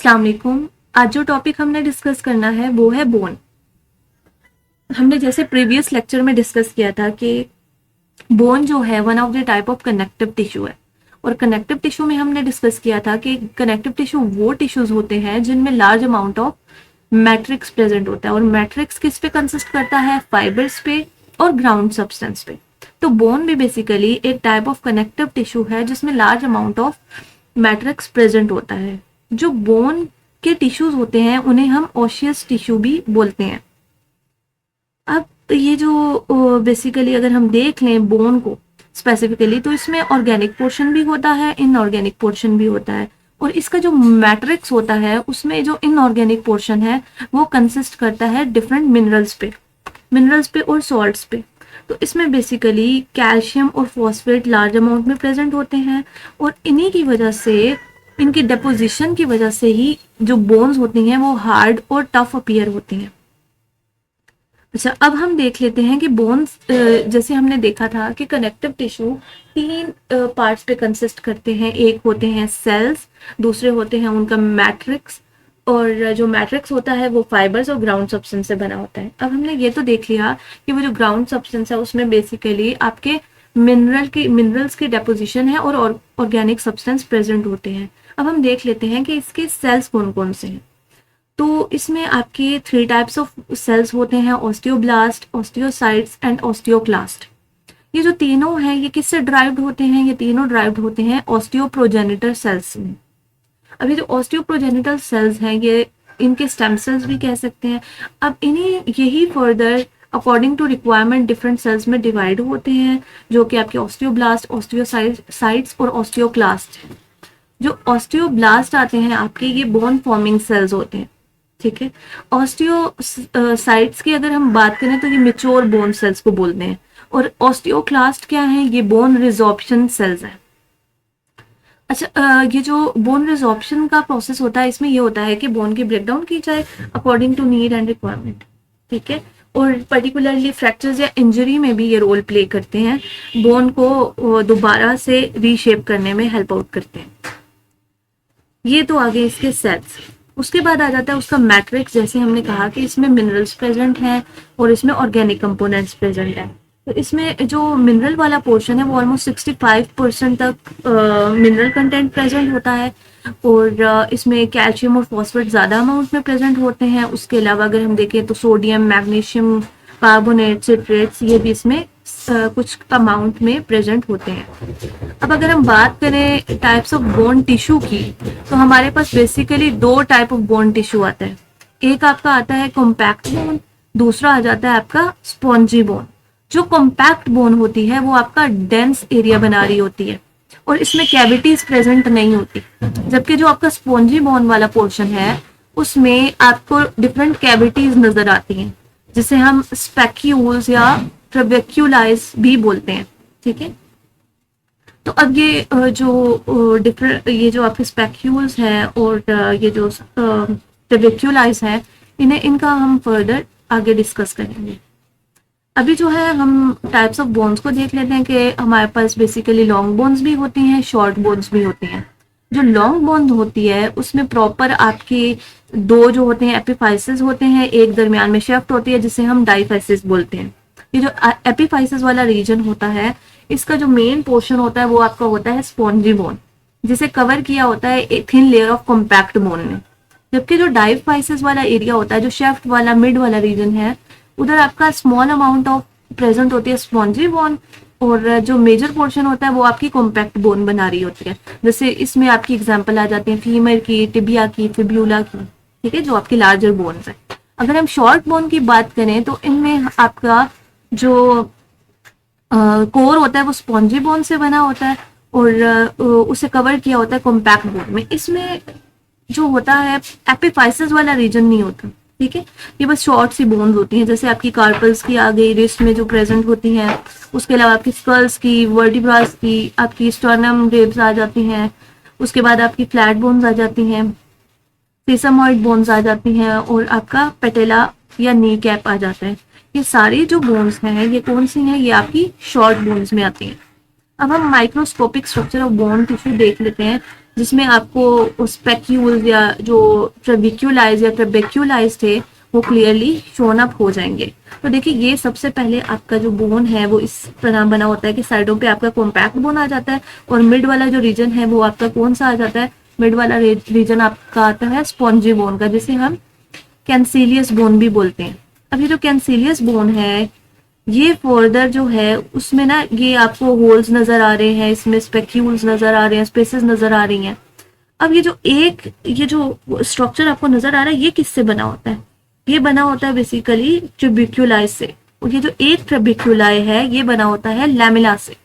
अस्सलाम वालेकुम। आज जो टॉपिक हमने डिस्कस करना है वो है बोन। हमने जैसे प्रीवियस लेक्चर में डिस्कस किया था कि बोन जो है one of the type of connective tissue है। और कनेक्टिव टिश्यू में हमने डिस्कस किया था कि कनेक्टिव टिश्यू वो टिश्यूज होते हैं जिनमें large amount of matrix present होता है। और मैट्रिक्स किस पे कंसिस्ट करता है? फाइबर्स पे और ग्राउंड सब्सटेंस पे। तो बोन भी बेसिकली एक टाइप ऑफ कनेक्टिव टिश्यू है जिसमें large amount of matrix present होता है। जो बोन के टिश्यूज होते हैं उन्हें हम ऑशियस टिश्यू भी बोलते हैं। अब ये जो बेसिकली अगर हम देख लें बोन को स्पेसिफिकली, तो इसमें ऑर्गेनिक पोर्शन भी होता है, इनऑर्गेनिक पोर्शन भी होता है। और इसका जो मैट्रिक्स होता है उसमें जो इनऑर्गेनिक पोर्शन है वो कंसिस्ट करता है डिफरेंट मिनरल्स पे और सॉल्ट्स पे। तो इसमें बेसिकली कैल्शियम और फॉस्फेट लार्ज अमाउंट में प्रेजेंट होते हैं। और इन्हीं की वजह से, इनकी डेपोजिशन की वजह से ही जो बोन्स होती हैं वो हार्ड और टफ अपीयर होती हैं। अच्छा, अब हम देख लेते हैं कि बोन्स, जैसे हमने देखा था कि कनेक्टिव टिश्यू तीन पार्ट्स पे कंसिस्ट करते हैं। एक होते हैं सेल्स, दूसरे होते हैं उनका मैट्रिक्स, और जो मैट्रिक्स होता है वो फाइबर्स और ग्राउंड सब्सटेंस से बना होता है। अब हमने ये तो देख लिया कि वो जो ग्राउंड सब्सटेंस है उसमें बेसिकली आपके मिनरल्स की डेपोजिशन है और ऑर्गेनिक सब्सटेंस प्रेजेंट होते हैं। अब हम देख लेते हैं कि इसके सेल्स कौन कौन से हैं। तो इसमें आपके 3 टाइप्स ऑफ सेल्स होते हैं: ऑस्टियोब्लास्ट, ऑस्टियोसाइट्स एंड ऑस्टियोक्लास्ट। ये जो तीनों हैं ये किससे ड्राइव्ड होते हैं? ये तीनों ड्राइव्ड होते हैं ऑस्टियोप्रोजेनिटर सेल्स में। अभी जो ऑस्टियोप्रोजेनिटर सेल्स हैं ये इनके स्टेम सेल्स भी कह सकते हैं। अब इन्हीं यही further according to requirement different cells में डिवाइड होते हैं, जो कि आपके ऑस्टियोब्लास्ट, ऑस्टियोसाइट्स और ऑस्टियोक्लास्ट। जो ऑस्टियोब्लास्ट आते हैं आपके, ये बोन फॉर्मिंग सेल्स होते हैं, ठीक है। ऑस्टियोसाइट्स की अगर हम बात करें तो ये मेच्योर बोन सेल्स को बोलते हैं। और ऑस्टियोक्लास्ट क्या है? ये बोन रिजॉर्प्शन सेल्स हैं। अच्छा, ये जो बोन रिजॉर्प्शन का प्रोसेस होता है इसमें ये होता है कि बोन की ब्रेकडाउन की जाए according to need and requirement, ठीक है। और पर्टिकुलरली फ्रैक्चर्स या इंजरी में भी ये रोल प्ले करते हैं, बोन को दोबारा से रीशेप करने में हेल्प आउट करते हैं। ये तो आगे इसके सेल्स। उसके बाद आ जाता है उसका मैट्रिक्स। जैसे हमने कहा कि इसमें मिनरल्स प्रेजेंट हैं और इसमें ऑर्गेनिक कंपोनेंट्स प्रेजेंट हैं। तो इसमें जो मिनरल वाला पोर्शन है वो ऑलमोस्ट 65% तक मिनरल कंटेंट प्रेजेंट होता है। और इसमें कैल्शियम और फॉस्फेट ज़्यादा अमाउंट में प्रेजेंट होते हैं। उसके अलावा अगर हम देखें तो सोडियम, मैग्नीशियम, कार्बोनेट, सिट्रेट्स, ये भी इसमें कुछ अमाउंट में प्रेजेंट होते हैं। अब अगर हम बात करें टाइप्स ऑफ बोन टिश्यू की, तो हमारे पास basically 2 type of bone tissue आता है। एक आपका आता है कॉम्पैक्ट बोन, दूसरा आ जाता है आपका स्पॉन्जी बोन। जो कॉम्पैक्ट बोन होती है वो आपका डेंस एरिया बना रही होती है और इसमें कैविटीज प्रेजेंट नहीं होती। जबकि जो आपका स्पॉन्जी बोन वाला पोर्शन है उसमें आपको डिफरेंट कैविटीज नजर आती हैं, जिसे हम स्पेक्यूल्स या ट्रेबेक्युलाइज भी बोलते हैं, ठीक है। तो अब ये जो आपके स्पेक्यूल्स हैं और ये जो ट्रेबेक्युलाइज हैं, इनका हम फर्दर आगे डिस्कस करेंगे। अभी जो है हम टाइप्स ऑफ बोन्स को देख लेते हैं कि हमारे पास बेसिकली लॉन्ग बोन्स भी होती हैं, शॉर्ट बोन्स भी होती हैं। जो लॉन्ग बोन होती है उसमें प्रॉपर आपकी 2 जो होते हैं एपिफाइसिस होते हैं, एक दरमियान में शेफ्ट होती है जिसे हम डाइफाइसिस बोलते हैं। ये जो एपिफाइसिस वाला रीजन होता है इसका जो मेन पोर्शन होता है वो आपका होता है स्पॉन्जी बोन, जिसे कवर किया होता है एक thin layer of compact bone ने। जबकि जो डाइफाइसिस वाला एरिया होता है, जो शेफ्ट वाला मिड वाला रीजन है, उधर आपका स्मॉल अमाउंट ऑफ प्रेजेंट होती है स्पॉन्जी बोन, और जो मेजर पोर्शन होता है वो आपकी कॉम्पैक्ट बोन बना रही होती है। जैसे इसमें आपकी एग्जांपल आ जाती है फीमर की, टिबिया की, फिब्यूला की, ठीक है, जो आपकी लार्जर बोन्स है। अगर हम शॉर्ट बोन की बात करें तो इनमें आपका जो कोर होता है वो स्पॉन्जी बोन से बना होता है और उसे कवर किया होता है कॉम्पैक्ट बोन में। इसमें जो होता है एपिफाइसिस वाला रीजन नहीं होता, ठीक है। ये बस शॉर्ट सी बोन्स होती हैं, जैसे आपकी कार्पल्स की आ गई, रिस्ट में जो प्रेजेंट होती हैं। उसके अलावा आपकी स्कल्स की, वर्टिब्रास की, आपकी स्टर्नम रिब्स आ जाती हैं। उसके बाद आपकी फ्लैट बोन्स आ जाती हैं, सीसमॉइड बोन्स आ जाती हैं और आपका पेटेला या नी कैप आ जाता है। ये सारी जो बोन्स हैं ये कौन सी हैं? ये आपकी शॉर्ट बोन्स में आती हैं। अब हम microscopic structure of bone tissue देख लेते हैं जिसमें आपको स्पेक्यूल्स या जो ट्रेबिक्यूलाइज या ट्रेबेक्यूलाइज थे वो क्लियरली शोन अप हो जाएंगे। तो देखिए ये सबसे पहले आपका जो बोन है वो इस तरह बना होता है कि साइडों पे आपका कॉम्पैक्ट बोन आ जाता है और मिड वाला जो रीजन है वो आपका कौन सा आ जाता है, मिड वाला रीजन आपका आता है स्पॉन्जी बोन का, जिसे हम कैंसिलियस बोन भी बोलते हैं। अब ये जो कैंसिलियस बोन है ये फर्दर जो है उसमें ना ये आपको होल्स नजर आ रहे हैं, इसमें स्पेक्यूल्स नजर आ रहे हैं, स्पेसेस नजर आ रही हैं। अब ये जो स्ट्रक्चर आपको नजर आ रहा है ये किससे बना होता है, ये बना होता है बेसिकली ट्रिबिक्यूलाई से। और ये जो एक ट्रिबिक्यूलाई है ये बना होता है लैमिला से।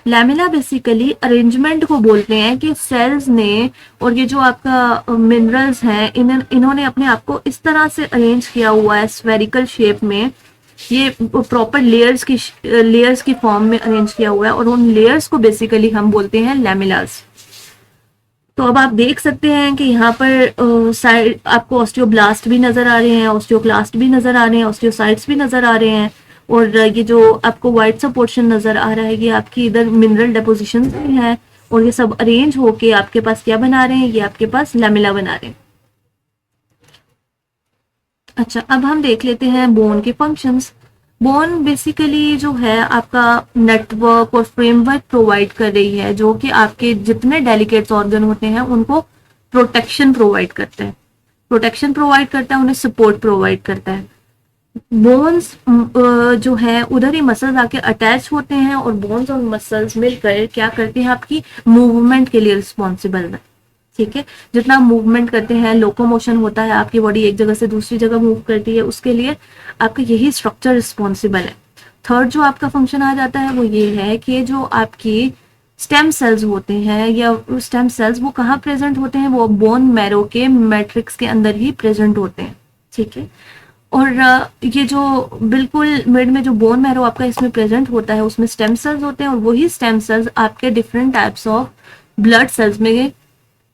लैमिना बेसिकली अरेंजमेंट को बोलते हैं कि सेल्स ने और ये जो आपका मिनरल्स हैं इन्होंने अपने आप को इस तरह से अरेंज किया हुआ है स्फेरिकल शेप में, ये प्रॉपर लेयर्स की फॉर्म में अरेंज किया हुआ है और उन लेयर्स को बेसिकली हम बोलते हैं लैमिलास। तो अब आप देख सकते हैं कि यहाँ पर साइड आपको ऑस्टियोब्लास्ट भी नजर आ रहे हैं, ऑस्टियोक्लास्ट भी नजर आ रहे हैं, ऑस्टियोसाइट्स भी नजर आ रहे हैं और ये जो आपको व्हाइट सा पोर्शन नजर आ रहा है ये आपकी इधर मिनरल डेपोजिशन है और ये सब अरेंज होके आपके पास क्या बना रहे हैं, ये आपके पास लैमिला बना रहे हैं। अच्छा, अब हम देख लेते हैं बोन के फंक्शंस। बोन बेसिकली जो है आपका नेटवर्क और फ्रेमवर्क प्रोवाइड कर रही है जो कि आपके जितने डेलिकेट्स ऑर्गन होते हैं उनको प्रोटेक्शन प्रोवाइड करता है, उन्हें सपोर्ट प्रोवाइड करता है। बोन्स जो है उधर ही मसल्स आके अटैच होते हैं और बोन्स और मसल्स मिलकर क्या करते हैं, आपकी मूवमेंट के लिए रिस्पॉन्सिबल है। ठीक है, जितना मूवमेंट करते हैं, लोकोमोशन होता है, आपकी बॉडी एक जगह से दूसरी जगह मूव करती है, उसके लिए आपका यही स्ट्रक्चर रिस्पॉन्सिबल है। थर्ड जो आपका फंक्शन आ जाता है वो ये है कि जो आपकी स्टेम सेल्स होते हैं या स्टेम सेल्स वो कहाँ प्रेजेंट होते हैं, वो बोन मैरो के मैट्रिक्स के अंदर ही प्रेजेंट होते हैं। ठीक है, और ये जो बिल्कुल मिड में जो बोन मैरो आपका इसमें प्रेजेंट होता है उसमें स्टेम सेल्स होते हैं और वही स्टेम सेल्स आपके different types of blood cells में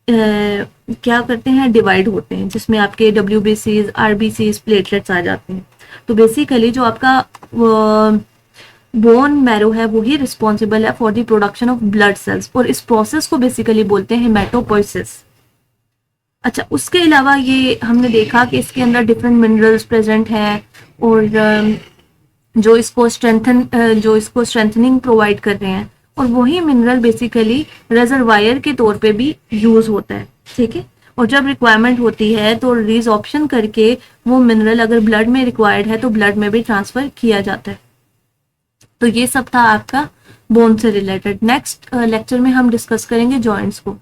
क्या करते हैं, डिवाइड होते हैं, जिसमें आपके WBCs, RBCs, प्लेटलेट्स आ जाते हैं। तो बेसिकली जो आपका बोन मैरो है वो ही रिस्पॉन्सिबल है for the production of blood cells और इस प्रोसेस को बेसिकली बोलते हैं हेमेटोपोइसिस। अच्छा, उसके अलावा ये हमने देखा कि इसके अंदर डिफरेंट मिनरल्स प्रेजेंट हैं और जो इसको स्ट्रेंथनिंग प्रोवाइड कर रहे हैं और वही मिनरल बेसिकली रिजर्वायर के तौर पे भी यूज होता है। ठीक है, और जब रिक्वायरमेंट होती है तो रिजॉर्प्शन करके वो मिनरल अगर ब्लड में रिक्वायर्ड है तो ब्लड में भी ट्रांसफर किया जाता है। तो ये सब था आपका बोन से रिलेटेड। नेक्स्ट लेक्चर में हम डिस्कस करेंगे जॉइंट्स को।